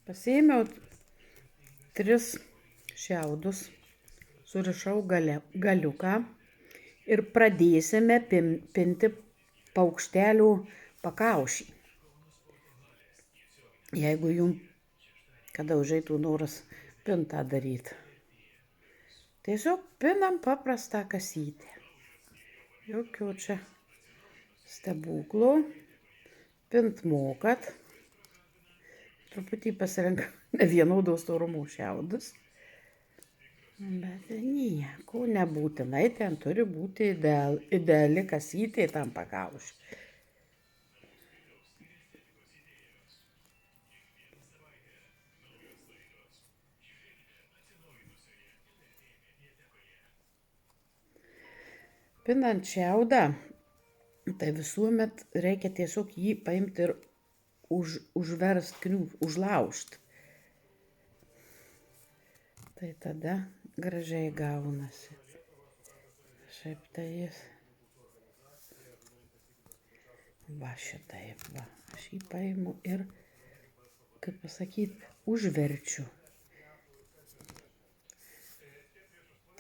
Pasiėmiau 3 šiaudus, surišau galiuką ir pradėsime pinti paukštelių pakaušį. Jeigu jums kada užeitų noras pintą daryti. Tiesiog pinam paprastą kasytę. Jokio čia stebuklo. Pint mokat. Truputį pasirenka nevienodo storumo šiaudus. Bet nieko nebūtinai, ten turi būti ideali kasytė tam pakaušiui. Pinant šiaudą, tai visuomet reikia tiesiog jį paimti ir užverst, užlaužt. Tai tada gražiai gaunasi. Šiaip tai jis. Va šitaip, va. Aš jį paimu ir, kaip pasakyt, užverčiu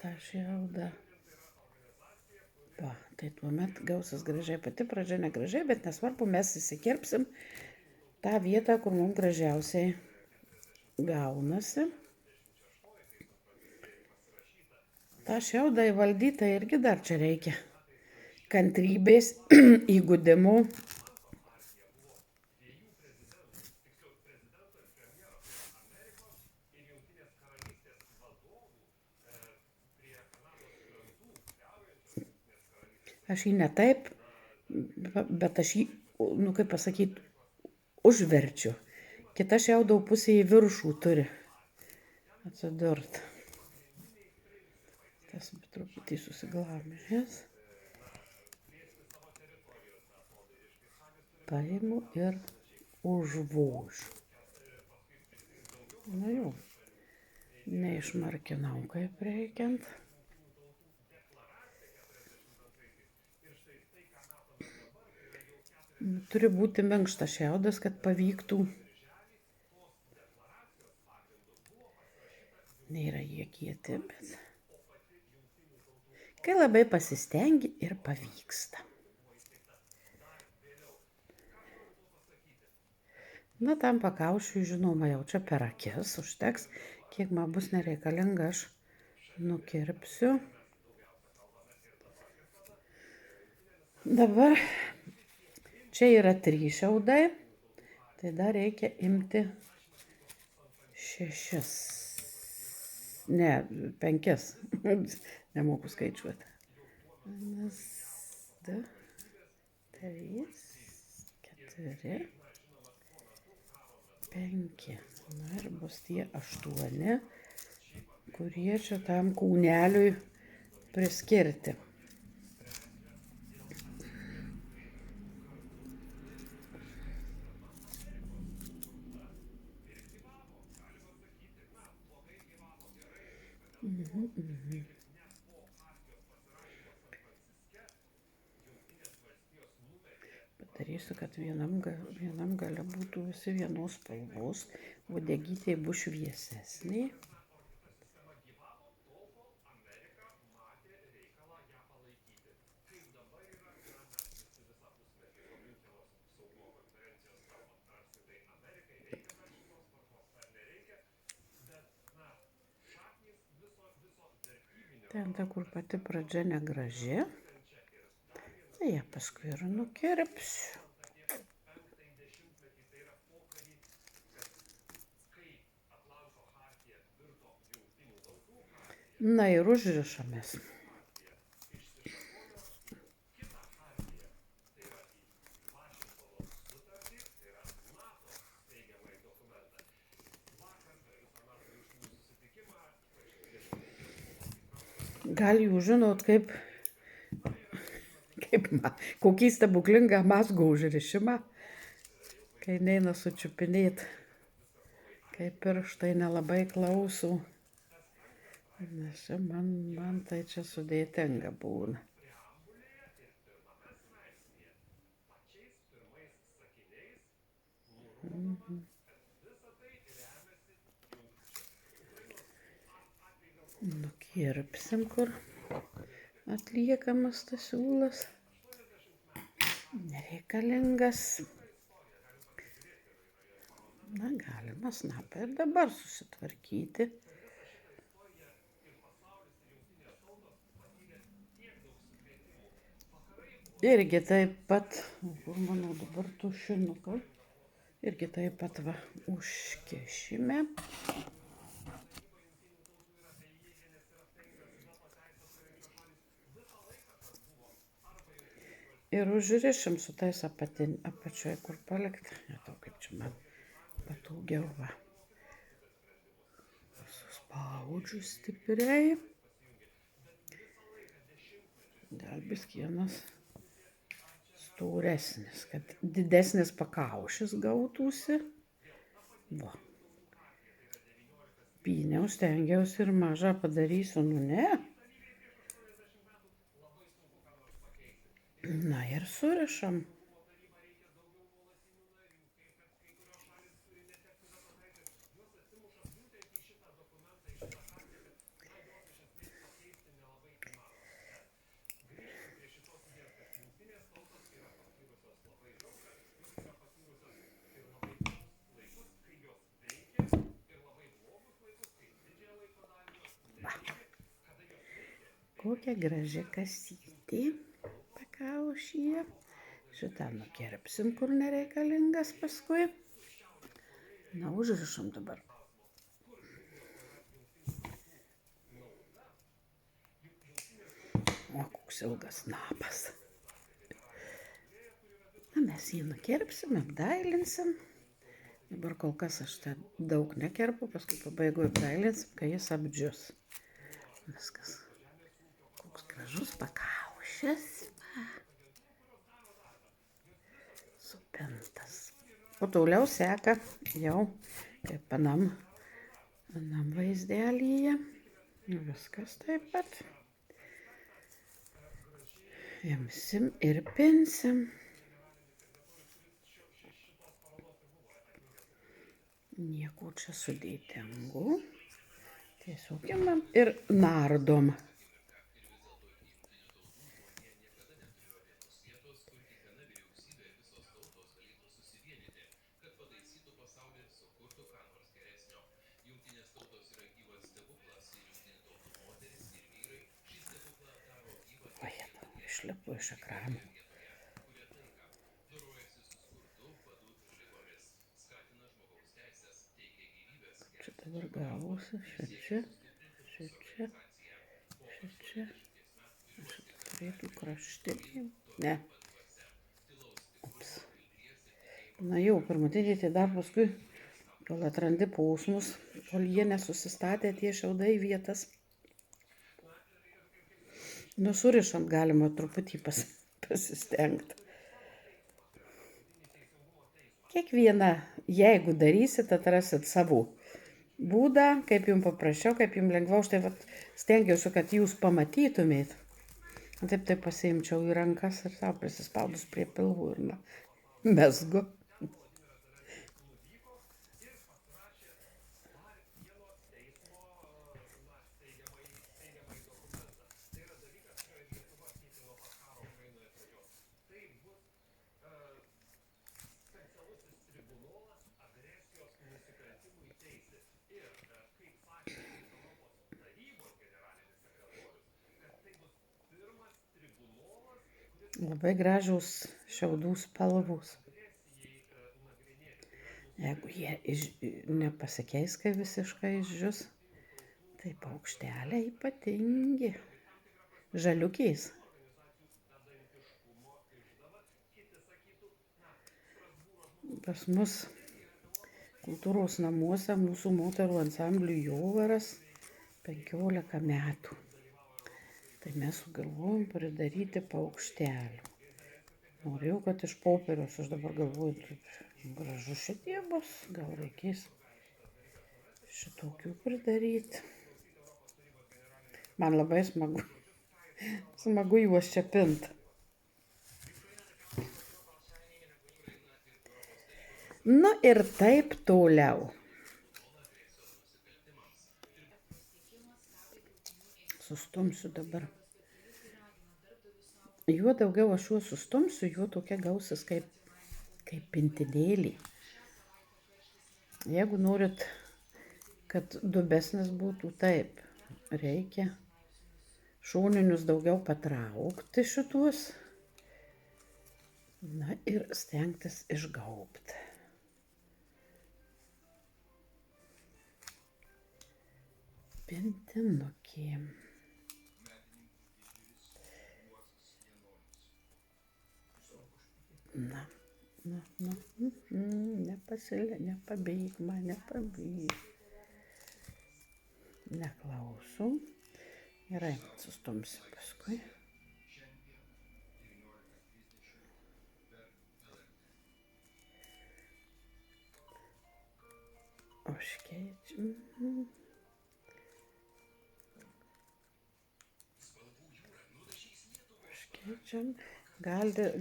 tą šiaudą. Va, tai tuomet gausis gražiai, pati pradžia negražiai, bet nesvarbu, mes įsikirpsim tą vietą, kur mums gražiausiai gaunasi. Ta šiaudą įvaldyti irgi dar čia reikia kantrybės, įgudimo. Aš jį ne taip, bet aš jį, kaip pasakyt, užverčiu. Kita šiaudo pusė į viršų turi atsidurt. Tas truputį susiglamžęs. Paimu ir užvožiu. Na jau, neišmarkinau kaip reikiant. Turi būti minkštas šiaudas, kad pavyktų. Nėra jie kieti, bet kai labai pasistengi ir pavyksta. Na, tam pakaušiui, žinoma, jau čia per akis užteks. Kiek man bus nereikalinga, aš nukirpsiu. Dabar čia yra 3 šiaudai, tai dar reikia imti 6, ne, 5, nemoku skaičiuoti. 1, 2, 3, 4, 5, na ir bus tie 8, kurie čia tam kūneliui priskirti. Padarysiu, kad vienam gale būtų visi vienos spalvos, uodegytė bus šviesesnė. Ten ta, kur pati pradžia negraži, tai ją paskui ir nukirpsiu. Na ir užrišamės. Gal jūs žinot, kokį stebuklingą mazgo užrišimą, kai neina sučiupinėt, kai pirštai nelabai klauso. Nes čia man tai čia sudėtinga būna. Nukirpsim, kur atliekamas tas siūlas. Nereikalingas. Na, galima snapą ir dabar susitvarkyti. Irgi taip pat, kur mano dabar tušinuką, irgi taip pat va užkešime. Ir užrišim su tais apačioje, kur palikti. Netau, kaip čia man patogiau va. Suspaudžiu stipriai. Gal biskienas storesnis, kad didesnis pakaušis gautųsi. Va. Pyniau, stengiausi ir mažą padarysiu, nu ne. Na ir surišam. Kokia graži kasytė pakaušyje. Šitą nukirpsim, kur nereikalingas paskui. Na, užrišam dabar. O, koks ilgas snapas. Na, mes jį nukirpsim, apdailinsim. Dabar kol kas aš tą daug nekerpu, paskui pabaigoje apdailinsim, kai jis apdžius. Viskas. Koks gražus pakaušis. Supintas. O toliau seka jau kaip anam vaizdelyje. Viskas taip pat. Imsim ir pinsim. Nieko čia sudėtingų. Tiesiog imam ir nardom. O, išlipu iš ekrano. Čia dabar gavosi, čia. Šitą turėtų kraštinį. Ne. Ups. Na jau, pirmatiniai dar paskui, kol atrandi pausmus, kol jie nesusistatė tie šiaudai vietas. Nu, surišant galima truputį pasistengti. Kiekvieną, jeigu darysit, atrasit savų būdą, kaip jums paprasčiau, kaip jums lengviau. Štai stengiausi, kad jūs pamatytumėt. Taip pasiimčiau į rankas ir savo prisispaudus prie pilvų ir mezgu. Labai gražus šiaudų spalvos. Jeigu jie nepasikeis, kai visiškai išdžius, tai paukšteliai ypatingi. Žaliukiais. Pas mus kultūros namuose mūsų moterų ansambliui Jovaras 15 metų. Tai mes sugalvojom pridaryti paukštelių. Norėjau, kad iš popieriaus, aš dabar galvoju, gražu šitie bus, gal reikės šitokių pridaryti. Man labai smagu juos čia pint. Nu ir taip toliau. sustumsiu dabar. Juo daugiau aš juos sustumsiu, juo tokia gausis kaip pintinėlį. Jeigu norit, kad dubesnis būtų, taip, reikia šoninius daugiau patraukti šituos. Na ir stengtis išgaubti. Pintinukė. Na. Nepabėg man, nepabėg. Neklausau. Gerai, sustumsiu paskui. Užkeičiam.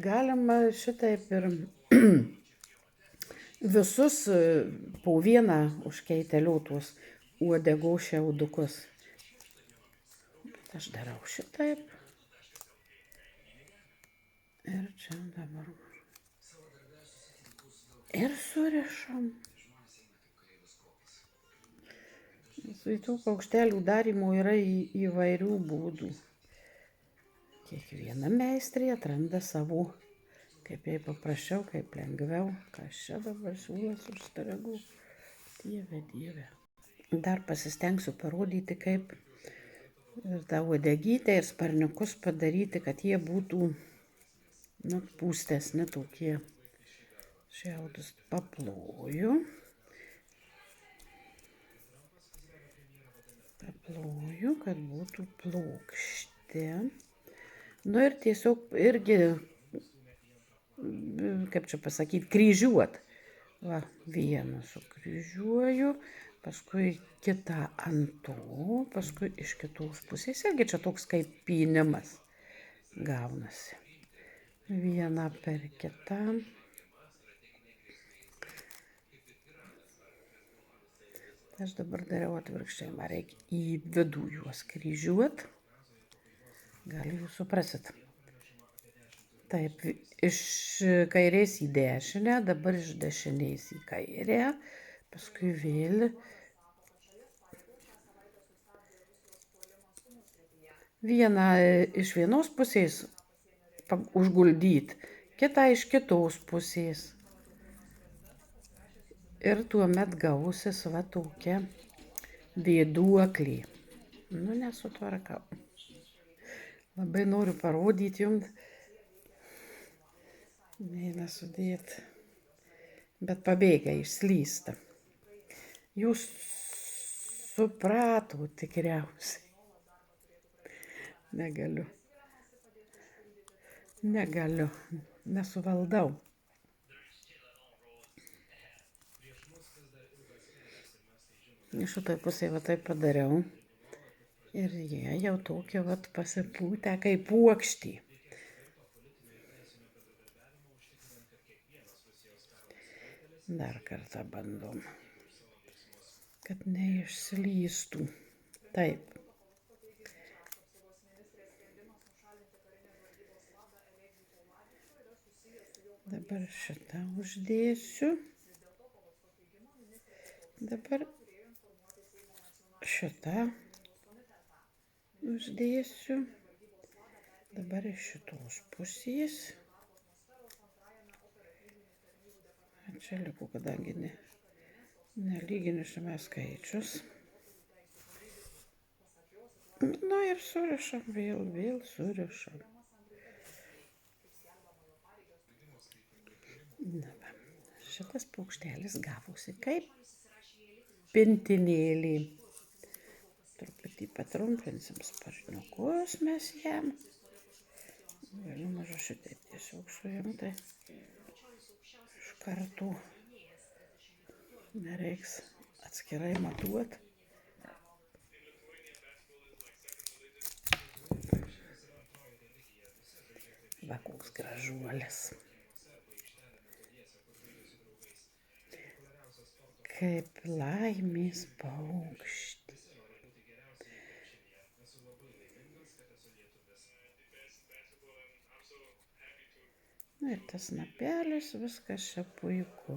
Galima šitaip ir visus po vieną užkeiteliu tuos uodegos šiaudukus. Aš darau šitaip. Ir čia dabar. Ir surišam. Į tų paukštelių darymo yra įvairių būdų. Kiekviena meistrė atranda savo, kaip jai paprasčiau, kaip lengviau. Kas čia dabar siūlas užstrigau? Dieve. Dar pasistengsiu parodyti, kaip ir tą uodegytę ir sparniukus padaryti, kad jie būtų pūstesni tokie. Šiaudus paploju. Kad būtų plokšti. Nu ir tiesiog irgi, kaip čia pasakyti, kryžiuot. Va, vieną sukryžiuoju, paskui kitą ant to, paskui iš kitos pusės. Irgi čia toks kaip pynimas gaunasi. Vieną per kitą. Aš dabar dariau atvirkščiai, man reikia į vidų juos kryžiuot. Gal jūs suprasit. Taip, iš kairės į dešinę, dabar iš dešinės į kairę, paskui vėl vieną iš vienos pusės užguldyti, kitą iš kitos pusės. Ir tuomet gausis va tokia vėduoklė. Nu, nesutvarkau. Labai noriu parodyti jums. Neina sudėti. Bet pabėga, išslysta. Jūs suprato tikriausiai. Negaliu. Nesuvaldau. Šitoj pusėje va taip padariau. Ir jie jau tokie vat pasipūtę kaip puokštį. Dar kartą bandom. Kad neišslystų. Taip. Dabar šitą uždėsiu. Dabar šitą uždėsiu. Dabar iš šitos pusės. Čia liko, kadangi nelyginėsime skaičius. Nu ir surišam, vėl surišam. Na, šitas paukštelis gavosi kaip pintinėlį. Truputį patrumpinsim sparniukus mes jam. Galiu mažu šitaip tiesiog suimti. Iš karto nereiks atskirai matuoti. Va, koks gražuolis. Kaip laimės paukštį. Na ir tas snapelis, viskas čia puiku.